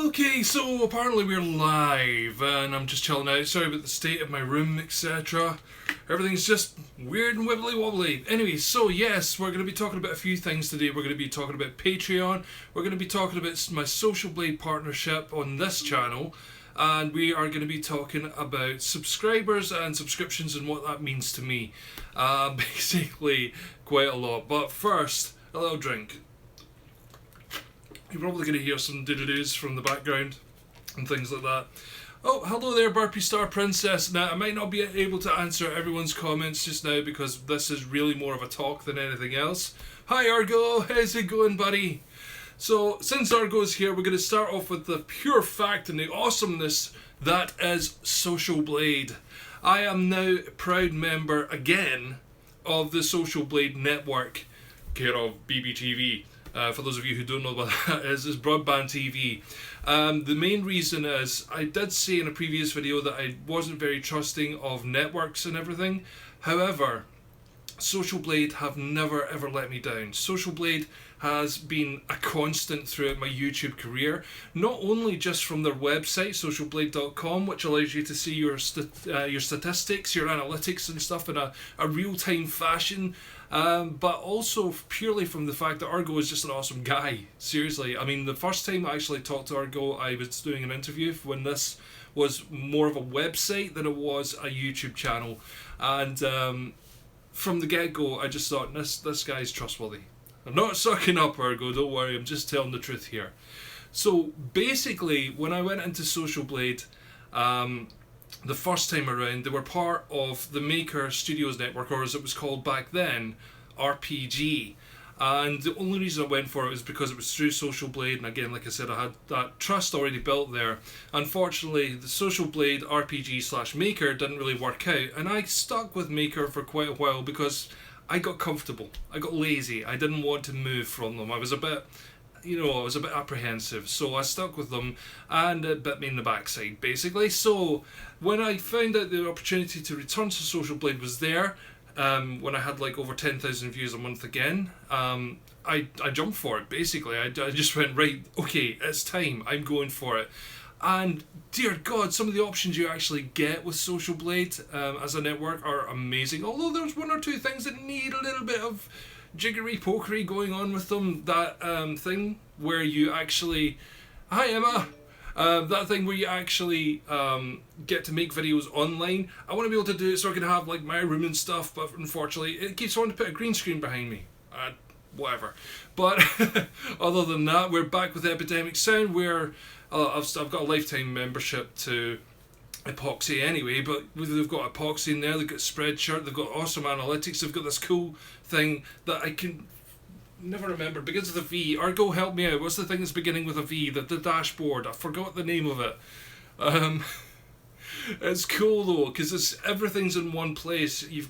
Okay, so apparently we're live, and I'm just chilling out. Sorry about the state of my room, etc. Everything's just weird and wibbly wobbly. Anyway, so yes, we're going to be talking about a few things today. We're going to be talking about Patreon. We're going to be talking about my Socialblade partnership on this channel. And we are going to be talking about subscribers and subscriptions and what that means to me. Basically, quite a lot. But first, a little drink. You're probably going to hear some doo-doo-doos from the background and things like that. Oh, hello there, Burpee Star Princess. Now, I might not be able to answer everyone's comments just now because this is really more of a talk than anything else. Hi, Argo. How's it going, buddy? So, since Argo's here, we're going to start off with the pure fact and the awesomeness that is Socialblade. I am now a proud member again of the Socialblade network, care of BBTV. For those of you who don't know what that is broadband TV. The main reason is, I did say in a previous video that I wasn't very trusting of networks and everything. However, Socialblade have never ever let me down. Socialblade has been a constant throughout my YouTube career, not only just from their website, socialblade.com, which allows you to see your statistics, your analytics and stuff in a real-time fashion, but also purely from the fact that Argo is just an awesome guy. Seriously, I mean, the first time I actually talked to Argo, I was doing an interview when this was more of a website than it was a YouTube channel, and from the get-go, I just thought, this guy's trustworthy. I'm not sucking up, Argo, don't worry, I'm just telling the truth here. So, basically, when I went into Socialblade, the first time around, they were part of the Maker Studios network, or as it was called back then, RPG. And the only reason I went for it was because it was through Socialblade, and again, like I said, I had that trust already built there. Unfortunately, the Socialblade RPG/Maker didn't really work out, and I stuck with Maker for quite a while because I got comfortable. I got lazy. I didn't want to move from them. I was a bit apprehensive, so I stuck with them, and it bit me in the backside, basically. So, when I found out the opportunity to return to Socialblade was there, when I had like over 10,000 views a month again, I jumped for it, basically. I just went, right, okay, it's time, I'm going for it. And dear God, some of the options you actually get with Socialblade as a network are amazing, although there's one or two things that need a little bit of jiggery-pokery going on with them. That thing where you actually... Hi, Emma! That thing where you actually get to make videos online. I want to be able to do it so I can have like my room and stuff, but unfortunately it keeps wanting to put a green screen behind me. Whatever. But other than that, we're back with Epidemic Sound, where I've got a lifetime membership to Epoxy anyway, but they've got Epoxy in there, they've got Spreadshirt, they've got awesome analytics, they've got this cool thing that I can never remember. It begins with a V. Argo, help me out. What's the thing that's beginning with a V? The dashboard. I forgot the name of it. It's cool though, because everything's in one place. You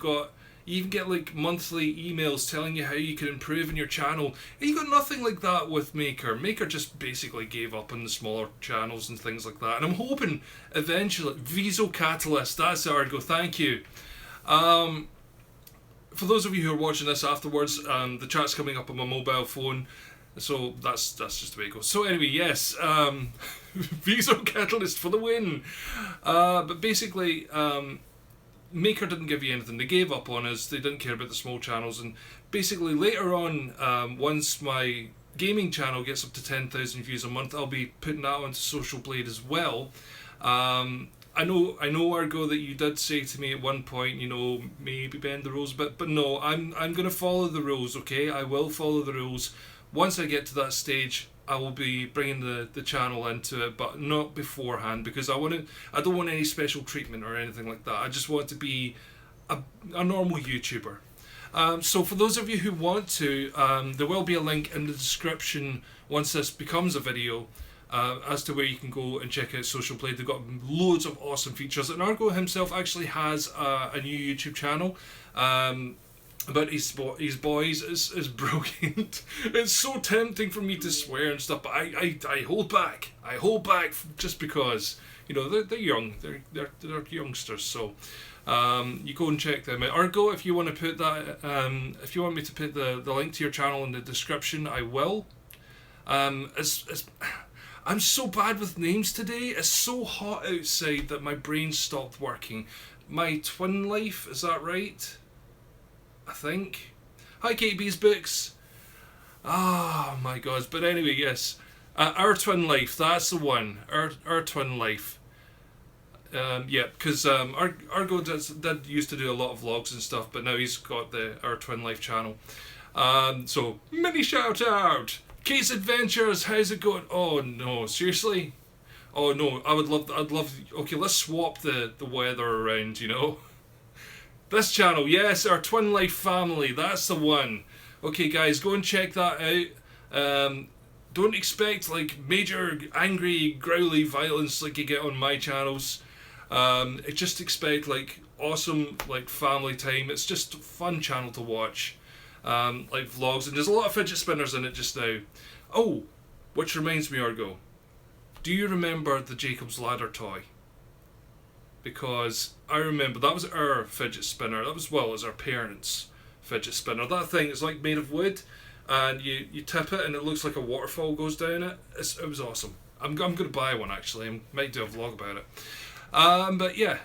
even get like monthly emails telling you how you can improve in your channel. And you got nothing like that with Maker. Maker just basically gave up on the smaller channels and things like that. And I'm hoping eventually... Viso Catalyst, that's Argo, thank you. For those of you who are watching this afterwards, the chat's coming up on my mobile phone. So that's just the way it goes. So anyway, yes, Viso Catalyst for the win. But basically... Maker didn't give you anything. They gave up on us. They didn't care about the small channels. And basically later on, once my gaming channel gets up to 10,000 views a month, I'll be putting that onto Socialblade as well. I know, Argo, that you did say to me at one point, maybe bend the rules a bit, but no, I'm going to follow the rules, okay? I will follow the rules. Once I get to that stage, I will be bringing the channel into it, but not beforehand, because I don't want any special treatment or anything like that. I just want to be a normal YouTuber. So for those of you who want to, there will be a link in the description once this becomes a video as to where you can go and check out Socialblade. They've got loads of awesome features, and Argo himself actually has a new YouTube channel. But his boys is brilliant. It's so tempting for me to swear and stuff, but I hold back. I hold back just because they're young. They're youngsters. So you go and check them out. Argo, if you want to put that, if you want me to put the link to your channel in the description, I will. I'm so bad with names today. It's so hot outside that my brain stopped working. My twin life, is that right? I think. Hi, Kate B's Books. Oh my god. But anyway, yes. Our twin life, that's the one. Our twin life. Yeah, because Argo did used to do a lot of vlogs and stuff, but now he's got the Our Twin Life channel. So mini shout out, Case Adventures. How's it going? Oh no, seriously? Oh no, I'd love. Okay, let's swap the weather around. You know, this channel. Yes, Our Twin Life family. That's the one. Okay, guys, go and check that out. Don't expect like major angry growly violence like you get on my channels. Just expect like awesome like family time. It's just a fun channel to watch, like vlogs, and there's a lot of fidget spinners in it just now. Oh, which reminds me, Argo, do you remember the Jacob's Ladder toy? Because I remember that was our fidget spinner. That was, well, it was our parents' fidget spinner. That thing is like made of wood, and you tip it and it looks like a waterfall goes down it. It was awesome. I'm going to buy one actually. I might do a vlog about it. But yeah,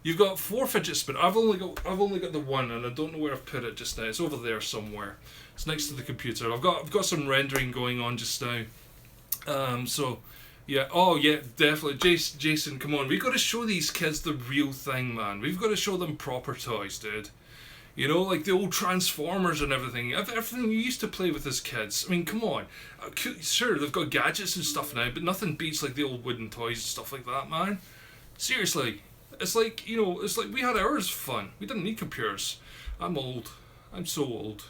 you've got 4 fidget spinners. I've only got the one, and I don't know where I've put it just now. It's over there somewhere. It's next to the computer. I've got some rendering going on just now. So yeah. Oh yeah, definitely. Jason, come on. We've got to show these kids the real thing, man. We've got to show them proper toys, dude. You know, like the old Transformers and everything. Everything we used to play with as kids. I mean, come on. Sure, they've got gadgets and stuff now, but nothing beats like the old wooden toys and stuff like that, man. Seriously, it's like, you know, it's like we had ours fun. We didn't need computers. I'm old. I'm so old.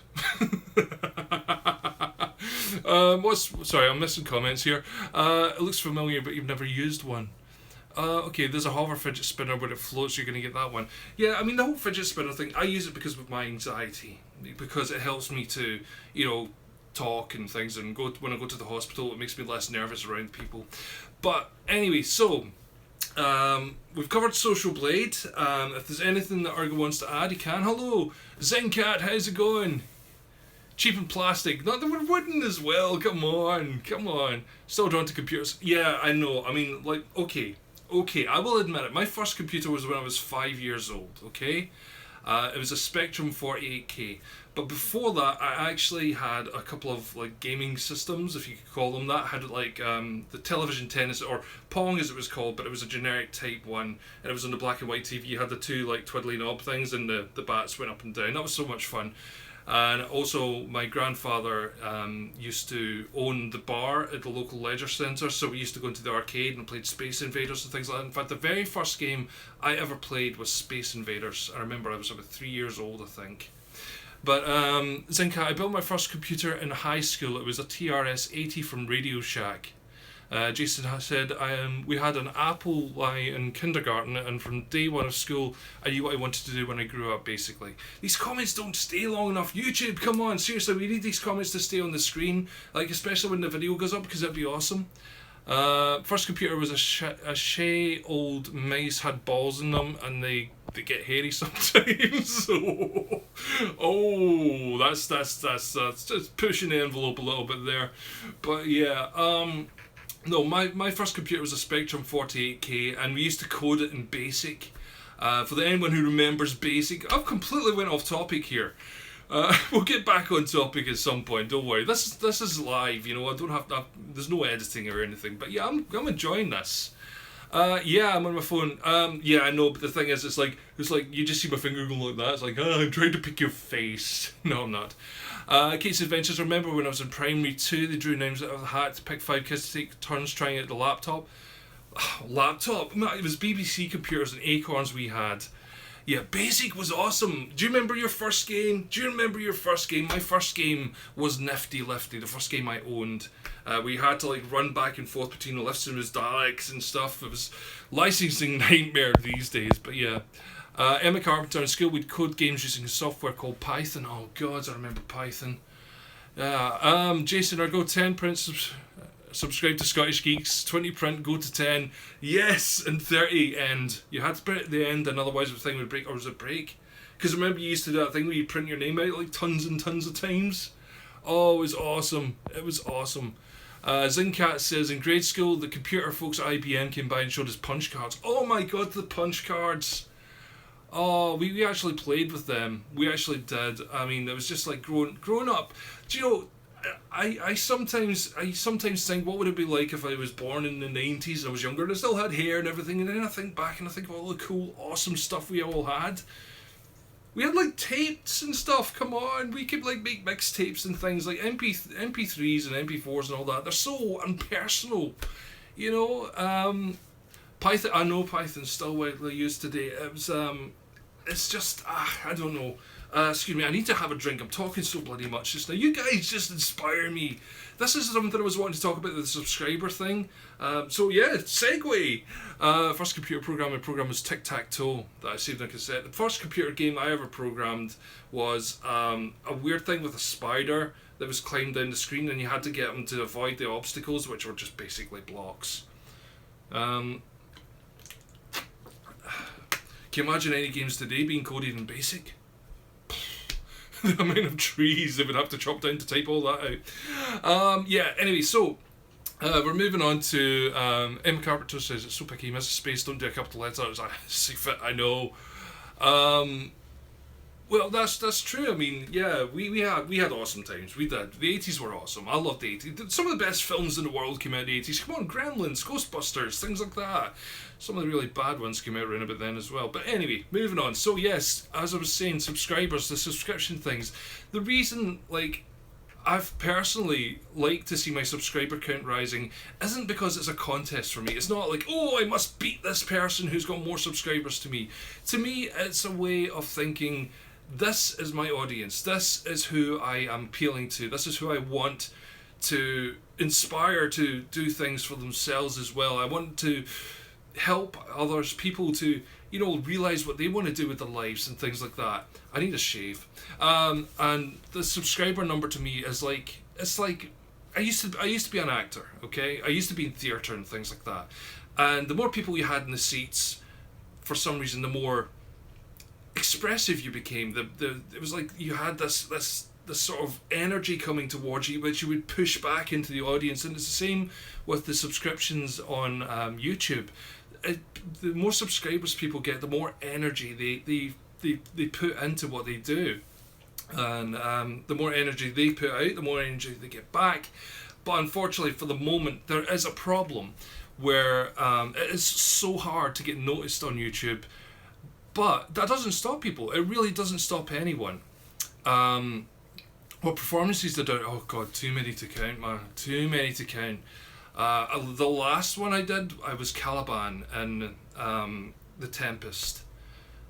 Sorry, I'm missing comments here. It looks familiar, but you've never used one. Okay, there's a hover fidget spinner where it floats. You're gonna get that one. Yeah, I mean the whole fidget spinner thing. I use it because of my anxiety, because it helps me to, you know, talk and things, and when I go to the hospital, it makes me less nervous around people. But anyway, so. We've covered Socialblade. If there's anything that Argo wants to add, he can. Hello, Zencat, how's it going? Cheap and plastic. Not that we're wooden as well. Come on. Still drawn to computers. Yeah, I know. I mean, like, okay. I will admit it. My first computer was when I was 5 years old. Okay. It was a Spectrum 48K. But before that, I actually had a couple of like gaming systems, if you could call them that. I had like the television tennis, or Pong as it was called, but it was a generic type one, and it was on the black and white TV. You had the 2 like twiddly knob things, and the bats went up and down. That was so much fun. And also, my grandfather used to own the bar at the local leisure centre, so we used to go into the arcade and played Space Invaders and things like that. In fact, the very first game I ever played was Space Invaders. I remember I was about 3 years old, I think. But Zinka, I built my first computer in high school. It was a TRS-80 from Radio Shack. Jason said, we had an Apple in kindergarten, and from day one of school, I knew what I wanted to do when I grew up, basically. These comments don't stay long enough. YouTube, come on, seriously, we need these comments to stay on the screen, like especially when the video goes up, because that'd be awesome. First computer was a Shea old mice, had balls in them, and they get hairy sometimes. Oh, that's just pushing the envelope a little bit there. But yeah, no, my first computer was a Spectrum 48K, and we used to code it in BASIC. For anyone who remembers BASIC, I've completely went off topic here. We'll get back on topic at some point. Don't worry. This is live. You know, I don't have to. There's no editing or anything. But yeah, I'm enjoying this. Yeah, I'm on my phone. Yeah, I know. But the thing is, it's like you just see my finger going like that. It's like, I'm trying to pick your face. No, I'm not. Kate's Adventures. Remember when I was in primary 2, they drew names out of the hat to pick 5 kids to take turns trying out the laptop. Laptop. It was BBC computers and Acorns we had. Yeah, BASIC was awesome. Do you remember your first game? My first game was Nifty Lifty, the first game I owned. We had to like run back and forth between the lifts and his Daleks and stuff. It was licensing nightmare these days, but yeah. Emma Carpenter in school, we'd code games using a software called Python. Oh god, I remember Python. Jason, go 10 prints. Subscribe to Scottish Geeks. 20 print, go to 10. Yes, and 30 end. You had to print at the end, and otherwise the thing would break, or was it break? Because remember you used to do that thing where you print your name out like tons and tons of times? Oh, it was awesome. Zincat says, in grade school, the computer folks at IBM came by and showed us punch cards. Oh my god, the punch cards! Oh, we actually played with them. We actually did. I mean, it was just like growing up. Do you know, I sometimes think, what would it be like if I was born in the 90s and I was younger and I still had hair and everything, and then I think back and I think of all the cool, awesome stuff we all had. We had like tapes and stuff, come on. We could like make mixtapes and things like MP3s and MP4s and all that. They're so impersonal, you know. Python, I know Python's still widely used today. It's just, I don't know. Excuse me, I need to have a drink. I'm talking so bloody much just now. You guys just inspire me. This is something I was wanting to talk about, the subscriber thing. So yeah, segue. First computer program was Tic-Tac-Toe that I saved on cassette. The first computer game I ever programmed was a weird thing with a spider that was climbing down the screen, and you had to get him to avoid the obstacles, which were just basically blocks. Can you imagine any games today being coded in BASIC? The amount of trees they would have to chop down to type all that out. Yeah, anyway, so we're moving on to Emma Carpenter says, it's so picky, Mrs. Space, don't do a couple of letters. I see fit, I know. Well, that's true. I mean, yeah, we had awesome times. We did. The 80s were awesome. I loved the 80s. Some of the best films in the world came out in the 80s. Come on, Gremlins, Ghostbusters, things like that. Some of the really bad ones came out around about then as well. But anyway, moving on. So yes, as I was saying, subscribers, the subscription things. The reason, like, I've personally liked to see my subscriber count rising isn't because it's a contest for me. It's not like, oh, I must beat this person who's got more subscribers to me. To me, it's a way of thinking, this is my audience. This is who I am appealing to. This is who I want to inspire to do things for themselves as well. I want to help others, people to, you know, realise what they want to do with their lives and things like that. I need a shave. And the subscriber number to me is like, it's like, I used to be an actor, okay? I used to be in theatre and things like that. And the more people you had in the seats, for some reason, the more expressive you became. It was like you had this sort of energy coming towards you, which you would push back into the audience. And it's the same with the subscriptions on YouTube. The more subscribers people get, the more energy they put into what they do, and the more energy they put out, the more energy they get back. But unfortunately, for the moment, there is a problem where it is so hard to get noticed on YouTube. But that doesn't stop people. It really doesn't stop anyone. What performances did I do? Oh god, too many to count, man. Too many to count. The last one I did, I was Caliban in The Tempest.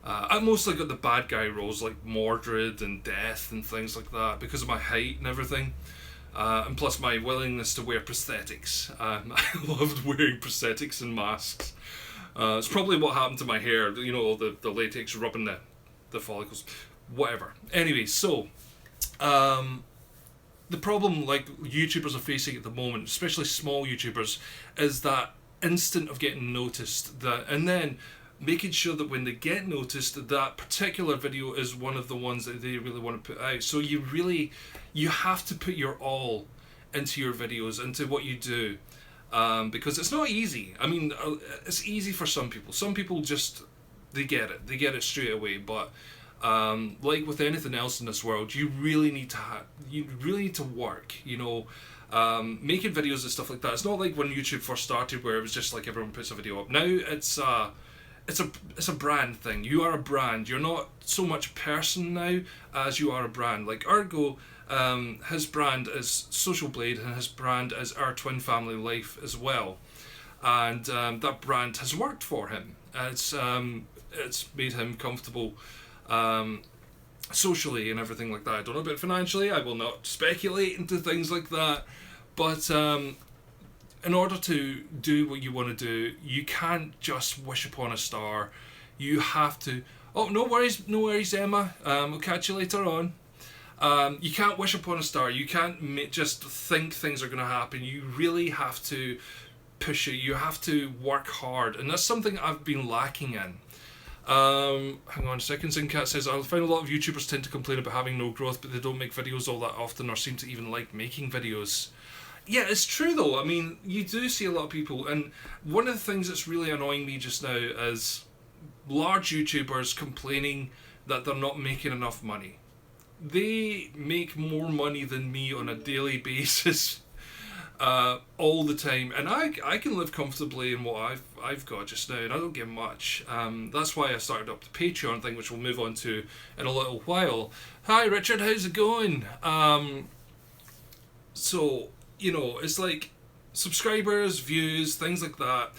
I mostly got the bad guy roles like Mordred and Death and things like that because of my height and everything. And plus my willingness to wear prosthetics. I loved wearing prosthetics and masks. It's probably what happened to my hair, you know, the latex rubbing the follicles, whatever. Anyway, so the problem like YouTubers are facing at the moment, especially small YouTubers, is that instant of getting noticed, and then making sure that when they get noticed, that particular video is one of the ones that they really want to put out. So you have to put your all into your videos, into what you do. Because it's not easy. I mean, it's easy for some people. Some people just, they get it straight away. But like with anything else in this world, you really need to work. You know, making videos and stuff like that. It's not like when YouTube first started, where it was just like everyone puts a video up. Now it's a brand thing. You are a brand. You're not so much a person now as you are a brand. Like Ergo. His brand is Socialblade, and his brand is Our Twin Family Life as well, and that brand has worked for him. It's made him comfortable socially and everything like that. I don't know about financially. I will not speculate into things like that, but in order to do what you want to do, you can't just wish upon a star. You have to. Oh, no worries, Emma. We'll catch you later on. You can't wish upon a star. You can't just think things are going to happen. You really have to push it. You have to work hard, and that's something I've been lacking in. Hang on a second. Zincat says, I find a lot of YouTubers tend to complain about having no growth, but they don't make videos all that often or seem to even like making videos. Yeah, it's true though. I mean, you do see a lot of people, and one of the things that's really annoying me just now is large YouTubers complaining that they're not making enough money. They make more money than me on a daily basis, all the time, and I can live comfortably in what I've got just now, and I don't get much. That's why I started up the Patreon thing, which we'll move on to in a little while. Hi Richard, how's it going? So it's like subscribers, views, things like that.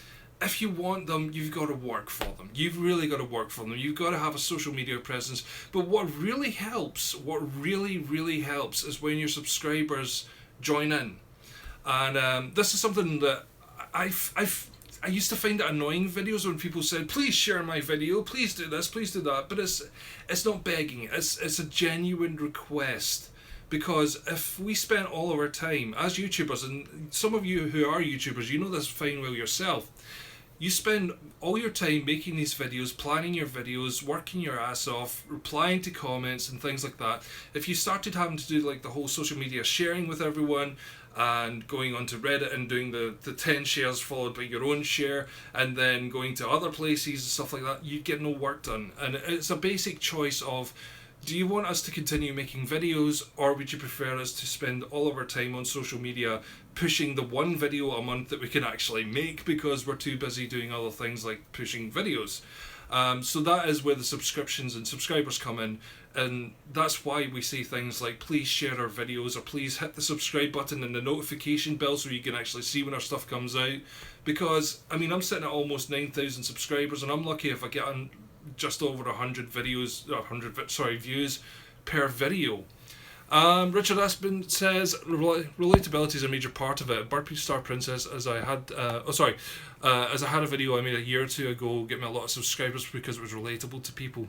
If you want them, you've got to work for them. You've really got to work for them. You've got to have a social media presence. But what really helps, really helps, is when your subscribers join in. And this is something that I used to find it annoying videos when people said, please share my video, please do this, please do that. But it's not begging, it's a genuine request. Because if we spent all of our time as YouTubers, and some of you who are YouTubers, you know this fine well yourself, you spend all your time making these videos, planning your videos, working your ass off, replying to comments and things like that. If you started having to do like the whole social media sharing with everyone, and going onto Reddit and doing the 10 shares followed by your own share, and then going to other places and stuff like that, you'd get no work done. And it's a basic choice of, do you want us to continue making videos, or would you prefer us to spend all of our time on social media pushing the one video a month that we can actually make because we're too busy doing other things like pushing videos? So that is where the subscriptions and subscribers come in, and that's why we say things like please share our videos, or please hit the subscribe button and the notification bell so you can actually see when our stuff comes out. Because I mean, I'm sitting at almost 9,000 subscribers, and I'm lucky if I get on just over 100 views per video. Richard Aspin says relatability is a major part of it. Burpee Star Princess, as I had a video I made a year or two ago, get me a lot of subscribers because it was relatable to people.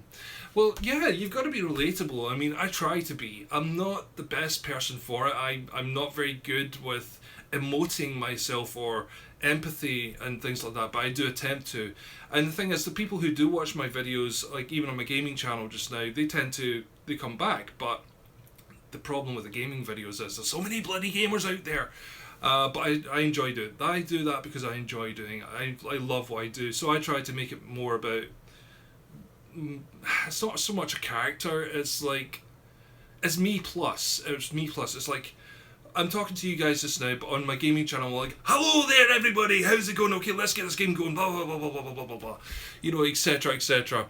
Well, yeah, you've got to be relatable. I mean, I try to be. I'm not the best person for it. I'm not very good with emoting myself or empathy and things like that, but I do attempt to. And the thing is, the people who do watch my videos, like even on my gaming channel just now, they come back. But the problem with the gaming videos is there's so many bloody gamers out there. But I enjoy doing it. I do that because I enjoy doing it. I love what I do. So I try to make it more about, it's not so much a character, it's like, it's me plus. It's like, I'm talking to you guys just now, but on my gaming channel, I'm like, hello there everybody, how's it going? Okay, let's get this game going, blah, blah, blah, blah, blah, blah, blah, blah. etc, etc.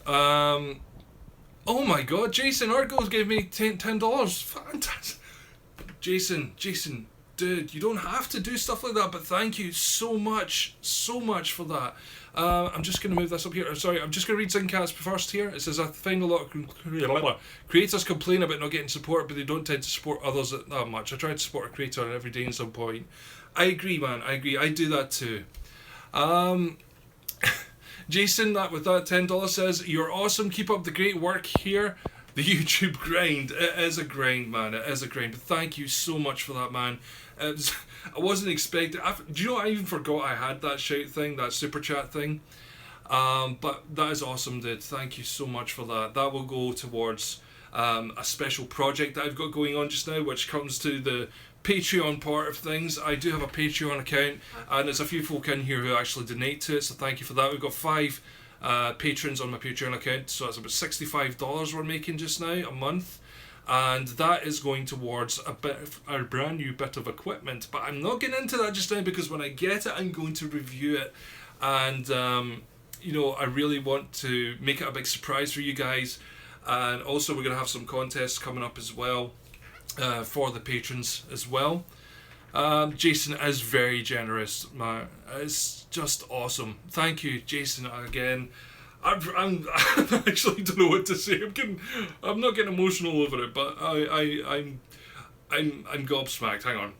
Oh my god, Jason Argos gave me $10. Fantastic. Jason, dude, you don't have to do stuff like that, but thank you so much for that. I'm just going to move this up here. Sorry, I'm just going to read Zincats first here. It says, I find a lot of creators complain about not getting support, but they don't tend to support others that much. I try to support a creator every day at some point. I agree, man. I agree. I do that too. Jason, that with that $10 says, you're awesome. Keep up the great work here. The YouTube grind. It is a grind, man. It is a grind. But thank you so much for that, man. I wasn't expecting. Do you know? I even forgot I had that shout thing, that super chat thing. But that is awesome, dude. Thank you so much for that. That will go towards a special project that I've got going on just now, which comes to the Patreon part of things. I do have a Patreon account, and there's a few folk in here who actually donate to it. So thank you for that. We've got 5 patrons on my Patreon account, so that's about $65 we're making just now a month. And that is going towards a brand new bit of equipment, but I'm not getting into that just now because when I get it, I'm going to review it, and I really want to make it a big surprise for you guys. And also, we're going to have some contests coming up as well for the patrons as well. Jason is very generous, man. It's just awesome. Thank you, Jason, again. I'm actually don't know what to say. I'm not getting emotional over it, but I'm gobsmacked. Hang on,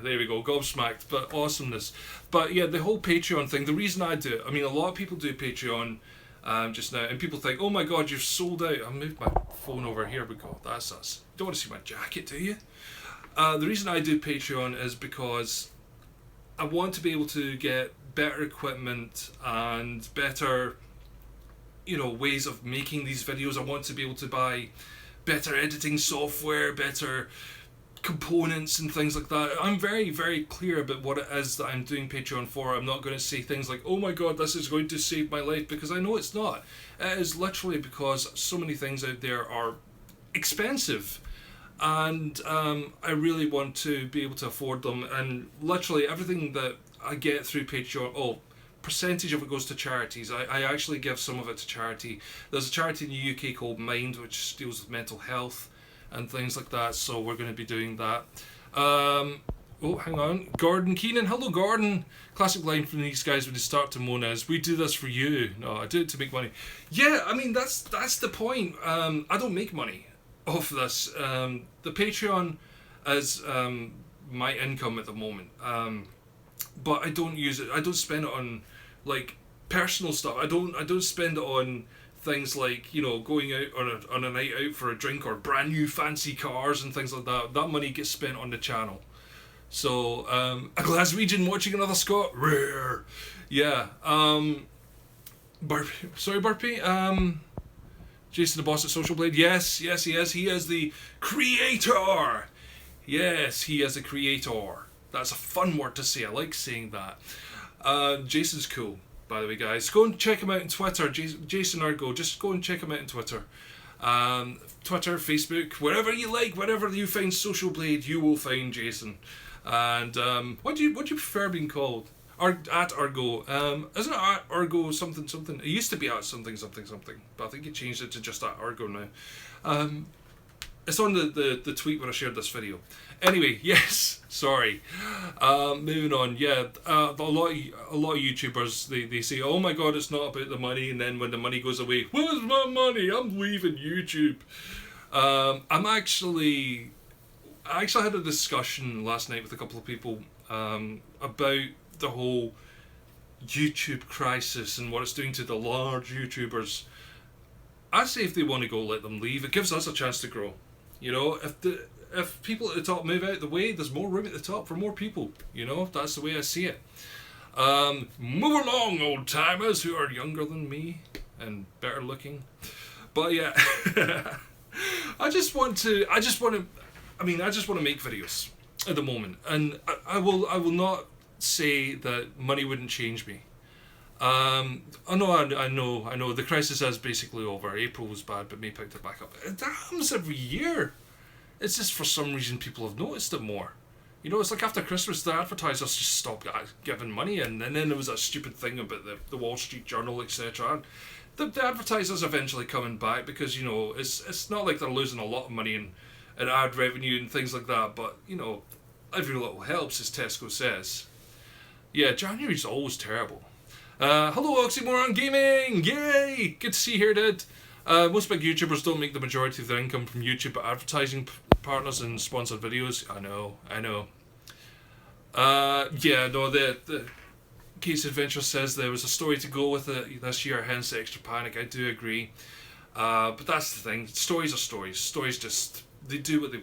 there we go, gobsmacked. But awesomeness. But yeah, the whole Patreon thing. The reason I do it, I mean, a lot of people do Patreon just now, and people think, oh my god, you're sold out. I moved my phone over. Here we go. That's us. You don't want to see my jacket, do you? The reason I do Patreon is because I want to be able to get better equipment and better ways of making these videos. I want to be able to buy better editing software, better components and things like that. I'm very, very clear about what it is that I'm doing Patreon for. I'm not going to say things like, oh my god, this is going to save my life, because I know it's not. It is literally because so many things out there are expensive, and I really want to be able to afford them, and literally everything that I get through Patreon, percentage of it goes to charities. I actually give some of it to charity. There's a charity in the UK called Mind, which deals with mental health and things like that, so we're going to be doing that. Hang on. Gordon Keenan. Hello, Gordon. Classic line from these guys when they start to moan is, we do this for you. No, I do it to make money. Yeah, I mean, that's the point. I don't make money off this. The Patreon is my income at the moment. But I don't use it. I don't spend it on, like, personal stuff. I don't spend it on things like, you know, going out on a night out for a drink or brand new fancy cars and things like that. That money gets spent on the channel. So, a Glaswegian watching another Scot? Rare. Yeah. Burpee. Sorry, Burpee. Jason the boss at Socialblade. Yes, he is. He is the creator. Yes, he is a creator. That's a fun word to say. I like saying that. Jason's cool, by the way, guys. Go and check him out on Twitter. Jason Argo. Just go and check him out on Twitter. Twitter, Facebook, wherever you like, wherever you find Socialblade, you will find Jason. And what do you prefer being called? At Argo. Isn't it at Argo something? It used to be at something, but I think you changed it to just at Argo now. It's on the tweet when I shared this video. Anyway, yes, sorry. Moving on. Yeah, a lot of YouTubers they say, oh my god, it's not about the money, and then when the money goes away, where's my money? I'm leaving YouTube. I actually had a discussion last night with a couple of people about the whole YouTube crisis and what it's doing to the large YouTubers. I say if they want to go, let them leave. It gives us a chance to grow. You know, if people at the top move out the way, there's more room at the top for more people. You know, that's the way I see it. Move along, old timers who are younger than me and better looking. But yeah, I just want to make videos at the moment, and I will not say that money wouldn't change me. I know the crisis is basically over. April was bad, but May picked it back up. It happens every year. It's just for some reason people have noticed it more. You know, it's like after Christmas, the advertisers just stopped giving money, and then there was that stupid thing about the Wall Street Journal, etc. The advertisers eventually coming back because, you know, it's not like they're losing a lot of money in ad revenue and things like that, but, you know, every little helps, as Tesco says. Yeah, January's always terrible. Hello, Oxymoron Gaming! Yay! Good to see you here, dude. Most big YouTubers don't make the majority of their income from YouTube, but advertising partners and sponsored videos. I know. The Case Adventure says there was a story to go with it this year, hence the extra panic. I do agree. But that's the thing. Stories are stories. Stories just, they do what they,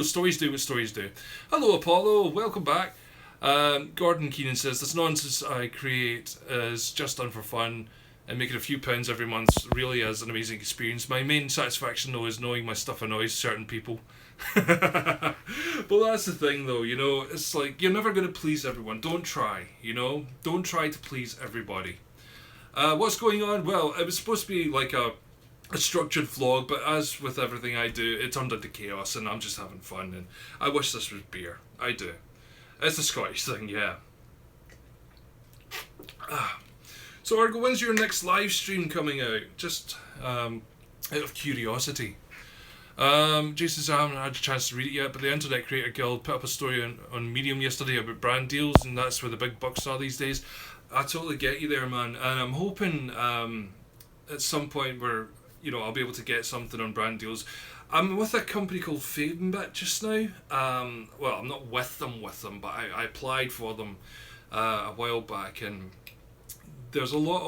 stories do what stories do. Hello, Apollo. Welcome back. Gordon Keenan says, this nonsense I create is just done for fun, and making a few pounds every month really is an amazing experience. My main satisfaction, though, is knowing my stuff annoys certain people. But that's the thing, though, you know, it's like, you're never going to please everyone. Don't try, you know? Don't try to please everybody. What's going on? Well, it was supposed to be like a structured vlog, but as with everything I do, it turned into chaos, and I'm just having fun, and I wish this was beer. I do. It's a Scottish thing, yeah. So, Argo, when's your next live stream coming out? Just out of curiosity. Jason says, I haven't had a chance to read it yet, but the Internet Creator Guild put up a story on Medium yesterday about brand deals, and that's where the big bucks are these days. I totally get you there, man. And I'm hoping at some point where, you know, I'll be able to get something on brand deals. I'm with a company called Fadenbit just now. Well, I'm not with them, but I applied for them a while back, and there's a lot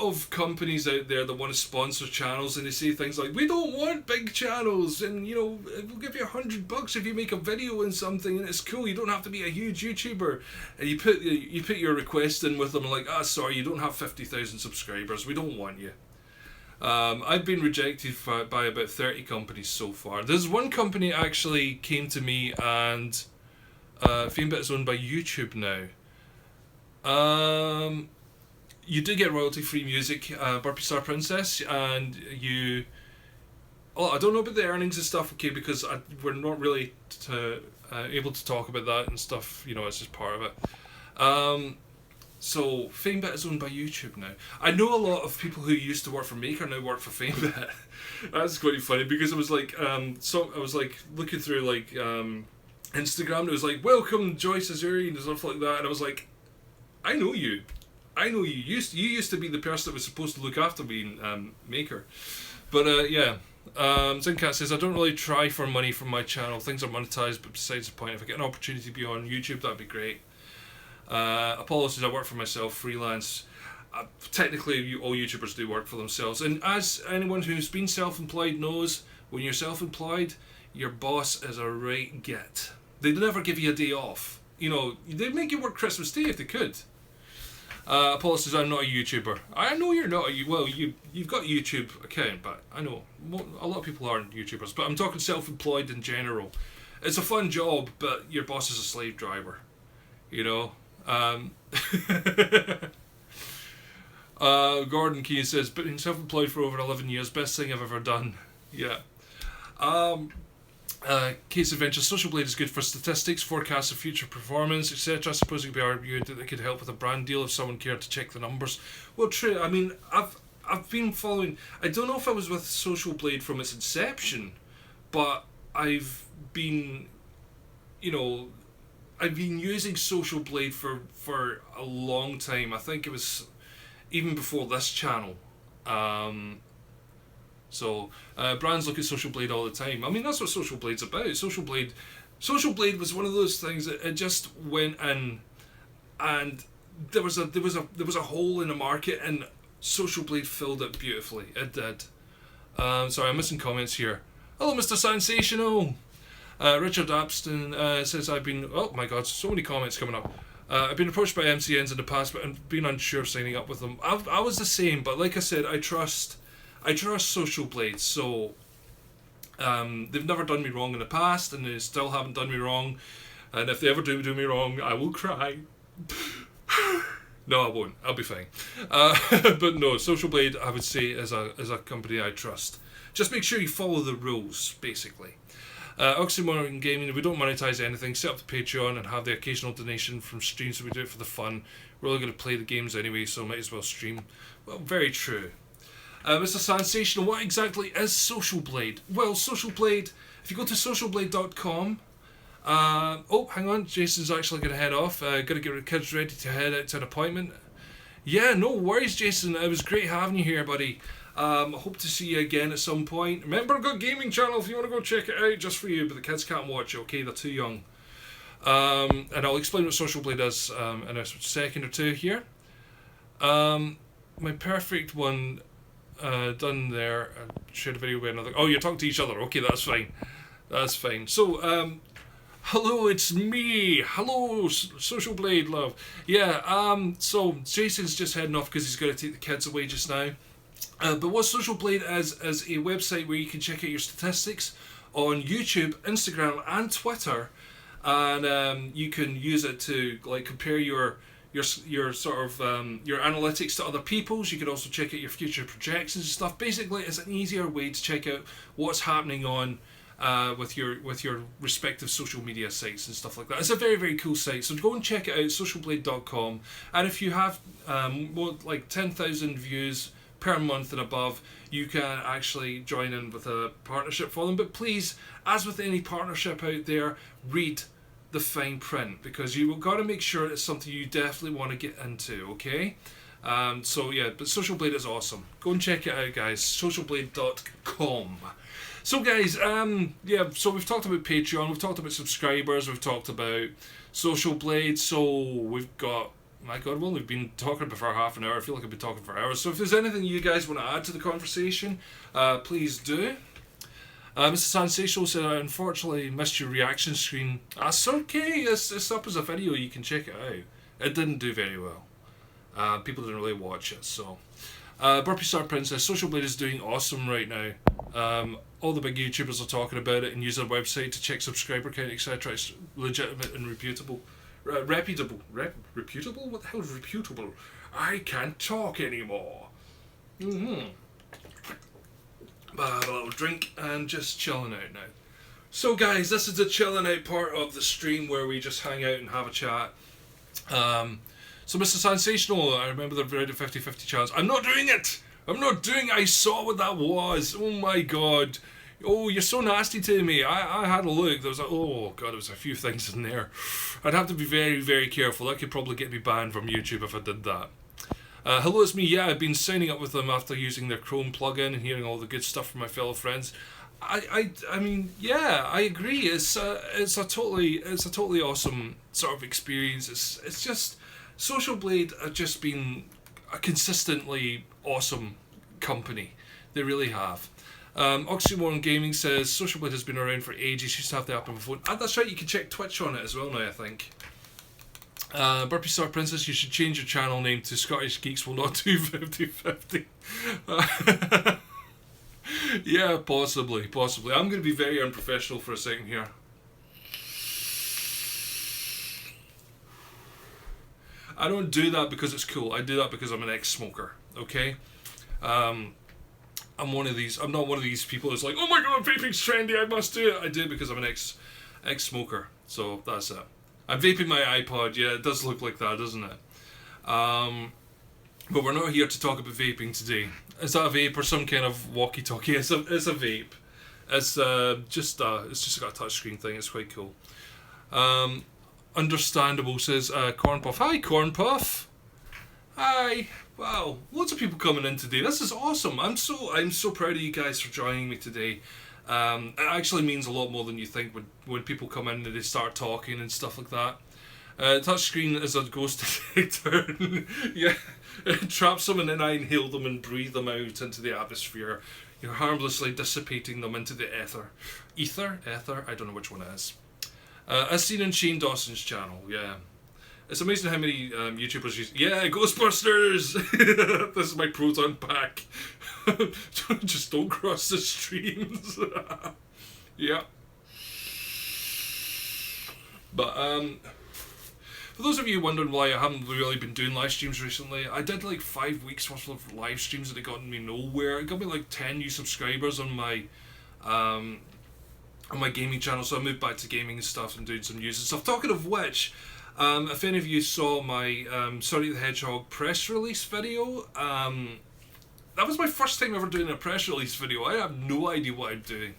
of companies out there that want to sponsor channels, and they say things like, we don't want big channels, and, you know, we'll give you $100 if you make a video on something, and it's cool, you don't have to be a huge YouTuber. And you put your request in with them, like, sorry, you don't have 50,000 subscribers, we don't want you. I've been rejected by about 30 companies so far. There's one company actually came to me and Famebit is owned by YouTube now. You do get royalty-free music, Burpee Star Princess, and you... Oh, I don't know about the earnings and stuff, okay, because we're not really able to talk about that and stuff, you know, it's just part of it. So, Famebit is owned by YouTube now. I know a lot of people who used to work for Maker now work for Famebit. That's quite funny, because it was like, I was like looking through like Instagram, and it was like, welcome Joyce Azuri and stuff like that, and I was like, I know you. You used to be the person that was supposed to look after me in Maker. But yeah. Zincat says, I don't really try for money from my channel. Things are monetized, but besides the point, if I get an opportunity to be on YouTube, that'd be great. Apollo says, I work for myself, freelance. Technically, all YouTubers do work for themselves. And as anyone who's been self-employed knows, when you're self-employed, your boss is a right git. They'd never give you a day off. You know, they'd make you work Christmas Day if they could. Apollo says, I'm not a YouTuber. I know you're not you've got a YouTube account, but I know a lot of people aren't YouTubers, but I'm talking self-employed in general. It's a fun job, but your boss is a slave driver, you know. Gordon Keane says, been self-employed for over 11 years, best thing I've ever done. Yeah. Case Adventure, Socialblade is good for statistics, forecasts of future performance, etc. I suppose it could be argued that it could help with a brand deal if someone cared to check the numbers. Well, true. I mean, I've been following. I don't know if I was with Socialblade from its inception, but I've been, you know, I've been using Socialblade for a long time. I think it was even before this channel. So, brands look at Socialblade all the time. I mean, that's what Socialblade's about. Socialblade was one of those things that it just went in, and there was a hole in the market, and Socialblade filled it beautifully. It did. Sorry, I'm missing comments here. Hello, Mr. Sensational. Richard Apston says, I've been... Oh my god, so many comments coming up. I've been approached by MCNs in the past, but I've been unsure of signing up with them. I was the same, but like I said, I trust Socialblade, so they've never done me wrong in the past, and they still haven't done me wrong, and if they ever do me wrong, I will cry. No, I won't. I'll be fine. But no, Socialblade, I would say, is a company I trust. Just make sure you follow the rules, basically. Oxymoron Gaming, we don't monetize anything, set up the Patreon and have the occasional donation from streams, so we do it for the fun. We're only going to play the games anyway, so might as well stream. Well, very true. Mr. Sensational, what exactly is Socialblade? Well, Socialblade, if you go to socialblade.com, oh, hang on, Jason's actually going to head off. Got to get the kids ready to head out to an appointment. Yeah, no worries, Jason. It was great having you here, buddy. Hope to see you again at some point. Remember, I've got a gaming channel if you want to go check it out, just for you, but the kids can't watch it, okay? They're too young. And I'll explain what Socialblade is in a second or two here. My perfect one... done there. Shared a video with another. Oh, you're talking to each other. Okay, that's fine. That's fine. So, hello, it's me. Hello, Socialblade love. Yeah. So Jason's just heading off because he's got to take the kids away just now. But what Socialblade is a website where you can check out your statistics on YouTube, Instagram, and Twitter, and you can use it to like compare your sort of your analytics to other people's. You can also check out your future projections and stuff. Basically, it's an easier way to check out what's happening on with your respective social media sites and stuff like that. It's a very, very cool site. So go and check it out, socialblade.com. And if you have more like 10,000 views per month and above, you can actually join in with a partnership for them. But please, as with any partnership out there, read the fine print, because you've got to make sure it's something you definitely want to get into, okay? So yeah, but Socialblade is awesome. Go and check it out, guys. Socialblade.com. So guys, yeah, so we've talked about Patreon, we've talked about subscribers, we've talked about Socialblade, so we've got, my god, well, we've been talking about for half an hour. I feel like I've been talking for hours. So if there's anything you guys want to add to the conversation, please do. Mr. Sensational said, I unfortunately missed your reaction screen. That's okay, it's up as a video, you can check it out. It didn't do very well. People didn't really watch it, so... Burpee Star Princess, Socialblade is doing awesome right now. All the big YouTubers are talking about it and use their website to check subscriber count, etc. It's legitimate and reputable. Reputable? Reputable? What the hell is reputable? I can't talk anymore. Have a little drink and just chilling out now. So guys, this is the chilling out part of the stream where we just hang out and have a chat. So Mr. Sensational, I remember the Reddit 50/50 challenge. I'm not doing it! I saw what that was! Oh my god. Oh, you're so nasty to me. I had a look. There was oh god, there was a few things in there. I'd have to be very, very careful. That could probably get me banned from YouTube if I did that. Hello, it's me. Yeah, I've been signing up with them after using their Chrome plugin and hearing all the good stuff from my fellow friends. I mean, yeah, I agree. It's a totally awesome sort of experience. It's just Socialblade have just been a consistently awesome company. They really have. Oxymoron Gaming says Socialblade has been around for ages. Used to have the app on my phone. That's right. You can check Twitch on it as well now, I think. Burpee Star Princess, you should change your channel name to Scottish Geeks Will Not Do 50/50. Yeah, possibly. I'm going to be very unprofessional for a second here. I don't do that because it's cool. I do that because I'm an ex-smoker. Okay. I'm not one of these people that's like, oh my god, vaping's trendy, I must do it. I do it because I'm an ex-smoker. So that's it. I'm vaping my iPod. Yeah, it does look like that, doesn't it? But we're not here to talk about vaping today. Is that a vape or some kind of walkie-talkie? It's a vape. It's just got a touchscreen thing. It's quite cool. Understandable says Corn Puff. Hi, Corn Puff. Hi. Wow, loads of people coming in today. This is awesome. I'm so proud of you guys for joining me today. It actually means a lot more than you think when people come in and they start talking and stuff like that. Touchscreen is a ghost detector. Yeah, it traps them and then I inhale them and breathe them out into the atmosphere. You're harmlessly dissipating them into the ether. Ether? I don't know which one it is. As seen in Shane Dawson's channel, yeah. It's amazing how many YouTubers use... Yeah, Ghostbusters! This is my proton pack. Just don't cross the streams. Yeah. But, for those of you wondering why I haven't really been doing live streams recently, I did like 5 weeks worth of live streams and it got me nowhere. It got me like 10 new subscribers on my gaming channel, so I moved back to gaming and stuff and doing some news and stuff. Talking of which, if any of you saw my Sonic the Hedgehog press release video, that was my first time ever doing a press release video. I have no idea what I'm doing.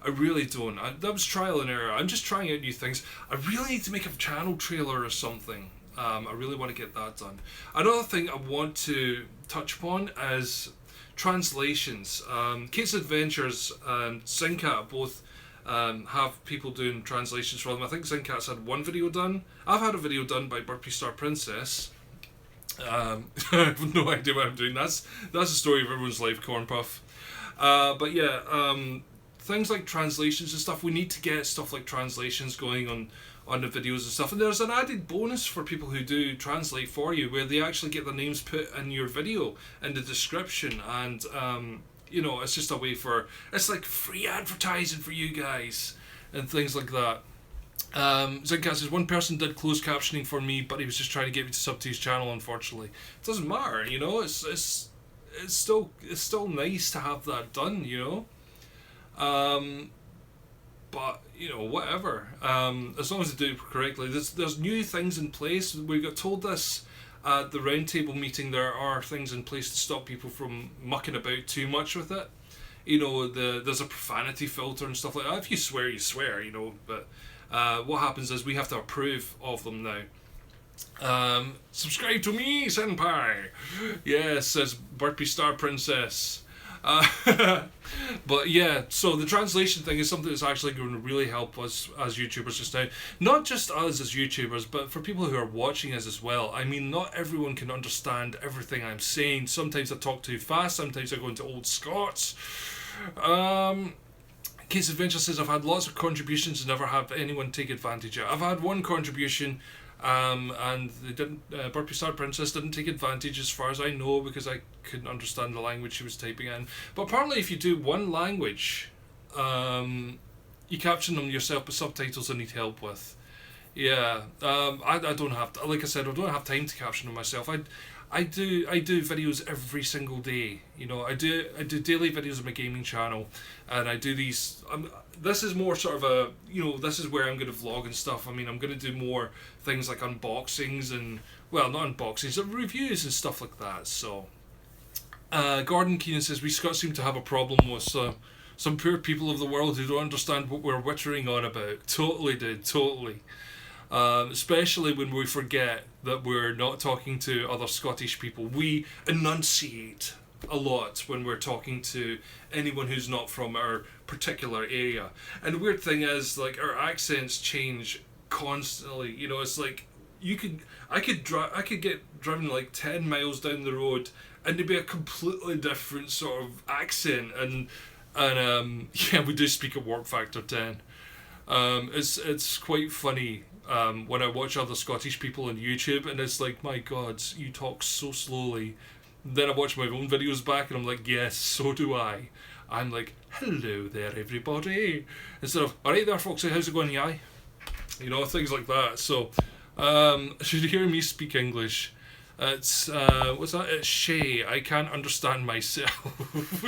I really don't. That was trial and error. I'm just trying out new things. I really need to make a channel trailer or something. I really want to get that done. Another thing I want to touch upon is translations. Kate's Adventures and Zincat both have people doing translations for them. I think Zincat's had one video done. I've had a video done by Burpee Star Princess. I have no idea what I'm doing. That's the story of everyone's life, Corn Puff. But yeah, things like translations and stuff, we need to get stuff like translations going on the videos and stuff. And there's an added bonus for people who do translate for you, where they actually get their names put in your video in the description, and you know, it's just a way for, it's like free advertising for you guys and things like that. Zincat says, one person did closed captioning for me, but he was just trying to get me to sub to his channel. Unfortunately, it doesn't matter, you know. It's still nice to have that done, you know. But you know, whatever. As long as they do it correctly. There's new things in place. We got told this at the roundtable meeting. There are things in place to stop people from mucking about too much with it. You know, there's a profanity filter and stuff like that. If you swear, you swear, you know. But what happens is we have to approve of them now. Subscribe to me, senpai. Yes, says Burpee Star Princess. But yeah, so the translation thing is something that's actually going to really help us as YouTubers just now. Not just us as YouTubers, but for people who are watching us as well. I mean, not everyone can understand everything I'm saying. Sometimes I talk too fast, sometimes I go into old Scots. Case Adventure says, I've had lots of contributions and never have anyone take advantage of it. I've had one contribution. and they didn't. Burpee Star Princess didn't take advantage, as far as I know, because I couldn't understand the language she was typing in. But apparently, if you do one language, you caption them yourself, but subtitles I need help with. Yeah, I don't have to, like I said, I don't have time to caption them myself. I do videos every single day. You know, I do daily videos on my gaming channel, and I do these. This is more sort of a, you know, this is where I'm going to vlog and stuff. I mean, I'm going to do more things like unboxings and, well, not unboxings, but reviews and stuff like that. So, Gordon Keenan says we Scots seem to have a problem with some poor people of the world who don't understand what we're wittering on about. Totally, dude, totally. Especially when we forget that we're not talking to other Scottish people. We enunciate a lot when we're talking to anyone who's not from our particular area. And the weird thing is, like, our accents change constantly. You know, it's like I could get driven like 10 miles down the road and there'd be a completely different sort of accent, and yeah, we do speak at warp factor 10. It's quite funny. When I watch other Scottish people on YouTube, and it's like, my God, you talk so slowly. Then I watch my own videos back, and I'm like, yes, so do I. I'm like, hello there, everybody. Instead of, alright there, Foxy, how's it going, yai? You know, things like that. So, should you hear me speak English? It's, what's that? It's Shay. I can't understand myself.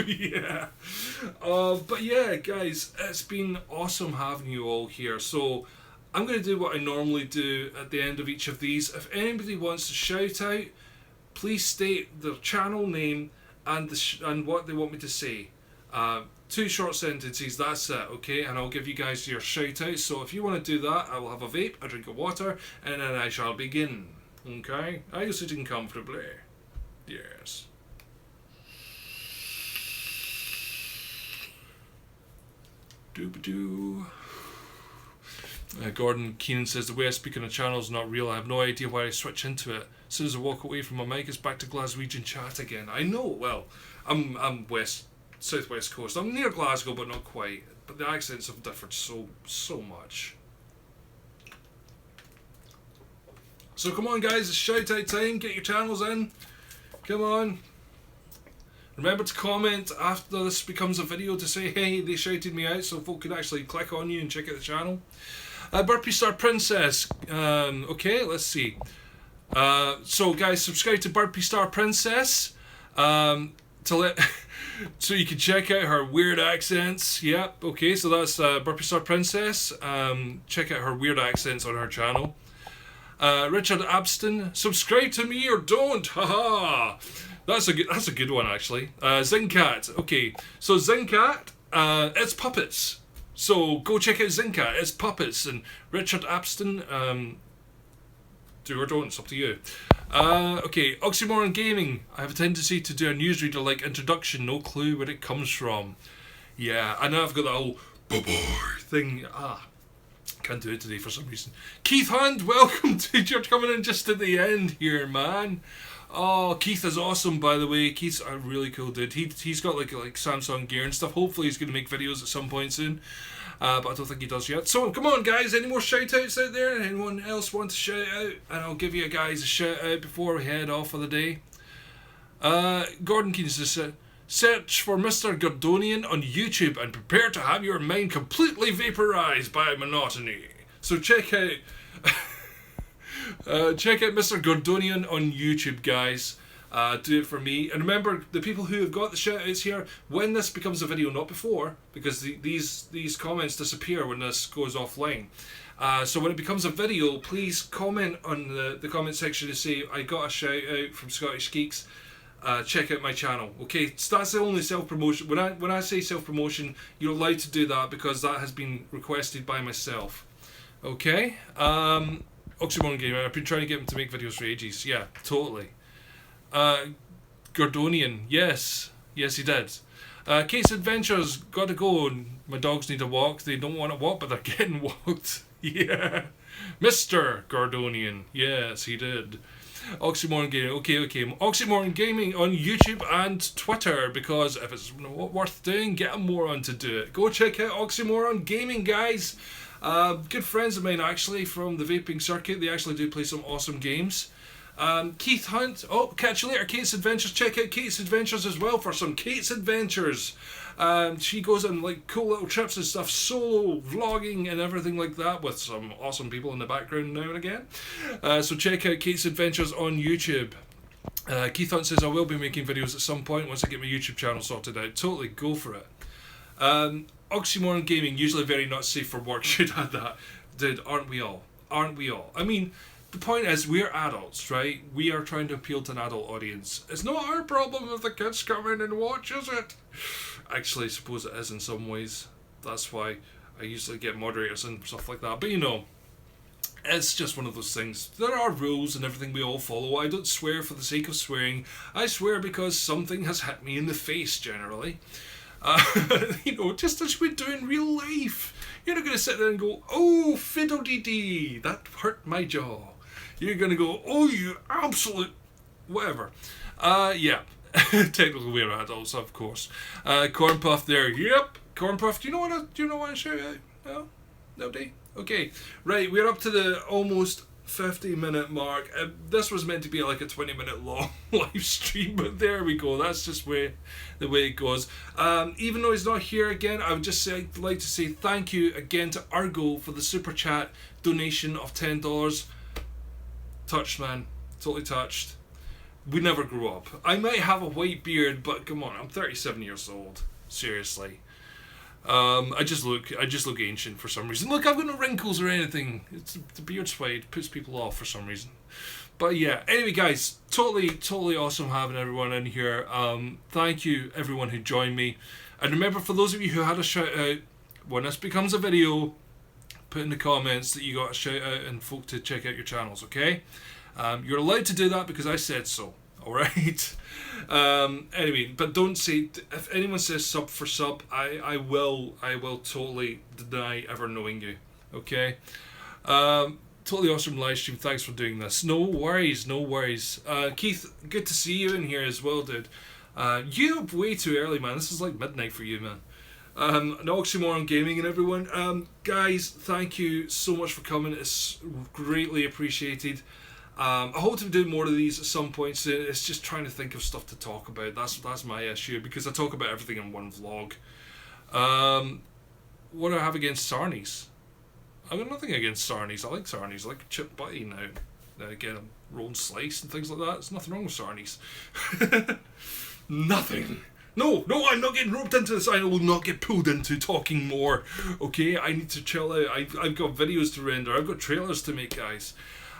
Yeah. But yeah, guys, it's been awesome having you all here. So, I'm going to do what I normally do at the end of each of these. If anybody wants to shout out, please state their channel name and and what they want me to say. 2 short sentences, that's it, okay? And I'll give you guys your shout out. So if you want to do that, I will have a vape, a drink of water, and then I shall begin. Okay? Are you sitting comfortably? Yes. Doo-ba-doo. Gordon Keenan says the way I speak on a channel is not real. I have no idea why I switch into it. As soon as I walk away from my mic, it's back to Glaswegian chat again. I know. Well, I'm southwest coast. I'm near Glasgow, but not quite. But the accents have differed so much. So come on, guys, it's shout out time. Get your channels in. Come on. Remember to comment after this becomes a video to say, hey, they shouted me out, so folk can actually click on you and check out the channel. Burpee Star Princess. Okay, let's see. So guys, subscribe to Burpee Star Princess so you can check out her weird accents. Yep. Okay, so that's Burpee Star Princess. Check out her weird accents on her channel. Richard Abston, subscribe to me or don't. Haha. That's a good one actually. Zingcat. Okay, so Zingcat, it's puppets. So go check out Zingcat. It's puppets. And Richard Abston, do or don't, it's up to you. Okay, Oxymoron Gaming. I have a tendency to do a newsreader-like introduction. No clue where it comes from. Yeah, I know I've got that whole thing. Can't do it today for some reason. Keith Hunt, welcome, dude. You're coming in just at the end here, man. Oh, Keith is awesome, by the way. Keith's a really cool dude. He's got like Samsung gear and stuff. Hopefully he's going to make videos at some point soon. But I don't think he does yet. So, come on, guys. Any more shout-outs out there? Anyone else want to shout out? And I'll give you guys a shout-out before we head off for the day. Gordon Keenan says, search for Mr. Gordonian on YouTube and prepare to have your mind completely vaporized by monotony. So check out Mr. Gordonian on YouTube, guys. Do it for me. And remember, the people who have got the shout-outs here, when this becomes a video, not before, because these comments disappear when this goes offline. So when it becomes a video, please comment on the comment section to say, I got a shout-out from Scottish Geeks. Check out my channel. Okay, so that's the only self-promotion. When I say self-promotion, you're allowed to do that because that has been requested by myself. Okay? Oxymoron Gamer, I've been trying to get him to make videos for ages. Yeah, totally. Gordonian, yes he did. Case Adventures, gotta go. My dogs need a walk. They don't want to walk, but they're getting walked. Yeah. Mr. Gordonian, yes he did. Oxymoron Gaming, okay. Oxymoron Gaming on YouTube and Twitter, because if it's worth doing, get them more on to do it. Go check out Oxymoron Gaming, guys. Good friends of mine actually from the vaping circuit. They actually do play some awesome games. Keith Hunt. Oh, catch you later, Kate's Adventures. Check out Kate's Adventures as well for some Kate's Adventures. She goes on like cool little trips and stuff, solo vlogging and everything like that with some awesome people in the background now and again. So check out Kate's Adventures on YouTube. Keith Hunt says I will be making videos at some point once I get my YouTube channel sorted out. Totally, go for it. Oxymoron Gaming, usually very not safe for work. Should add that. Dude, aren't we all? Aren't we all? I mean, the point is, we're adults, right? We are trying to appeal to an adult audience. It's not our problem if the kids come in and watch, is it? Actually, I suppose it is in some ways. That's why I usually get moderators and stuff like that. But you know, it's just one of those things. There are rules and everything we all follow. I don't swear for the sake of swearing. I swear because something has hit me in the face, generally. You know, just as we do in real life. You're not going to sit there and go, oh, fiddle-dee-dee, that hurt my jaw. You're going to go, oh, you absolute whatever. Yeah. Technically we're adults, of course. Corn Puff there. Yep. Corn Puff, do you know what I shout out? No? Nobody? Okay. Right, we're up to the almost 50-minute mark. This was meant to be like a 20-minute long live stream, but there we go. That's just the way it goes. Even though he's not here again, I would just like to say thank you again to Argo for the super chat donation of $10. Touched, man. Totally touched. We never grew up. I might have a white beard, but come on, I'm 37 years old. Seriously. I just look ancient for some reason. Look, I've got no wrinkles or anything. It's the beard's white. It puts people off for some reason. But yeah, anyway guys, totally awesome having everyone in here. Thank you everyone who joined me. And remember, for those of you who had a shout out, when this becomes a video, put in the comments that you got a shout out and folk to check out your channels, okay? You're allowed to do that because I said so. Alright? Anyway, but don't say, if anyone says sub for sub, I will totally deny ever knowing you. Okay? Totally awesome live stream. Thanks for doing this. No worries. Keith, good to see you in here as well, dude. You up way too early, man. This is like midnight for you, man. No Oxymoron Gaming and everyone. Guys, thank you so much for coming. It's greatly appreciated. I hope to do more of these at some point soon. It's just trying to think of stuff to talk about. That's my issue, because I talk about everything in one vlog. What do I have against Sarnies? I've got nothing against Sarnies. I like Sarnies. I like chip butty now. Get a rolled slice and things like that. There's nothing wrong with Sarnies. Nothing. No, I'm not getting roped into this. I will not get pulled into talking more. Okay, I need to chill out. I've got videos to render. I've got trailers to make, guys.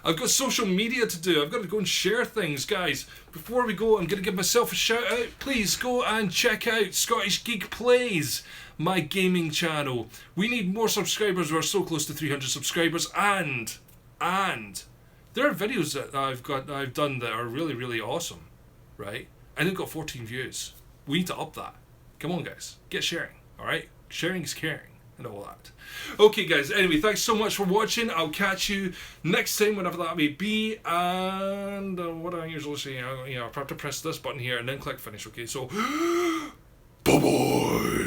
I've got social media to do. I've got to go and share things, guys. Before we go, I'm going to give myself a shout out. Please go and check out Scottish Geek Plays, my gaming channel. We need more subscribers. We're so close to 300 subscribers, and there are videos that I've done that are really awesome, right? And they've got 14 views. We need to up that. Come on, guys, get sharing. All right, sharing is caring and all that. Okay, guys. Anyway, thanks so much for watching. I'll catch you next time, whenever that may be. And what I usually say, I have to press this button here and then click finish. Okay, so bye bye.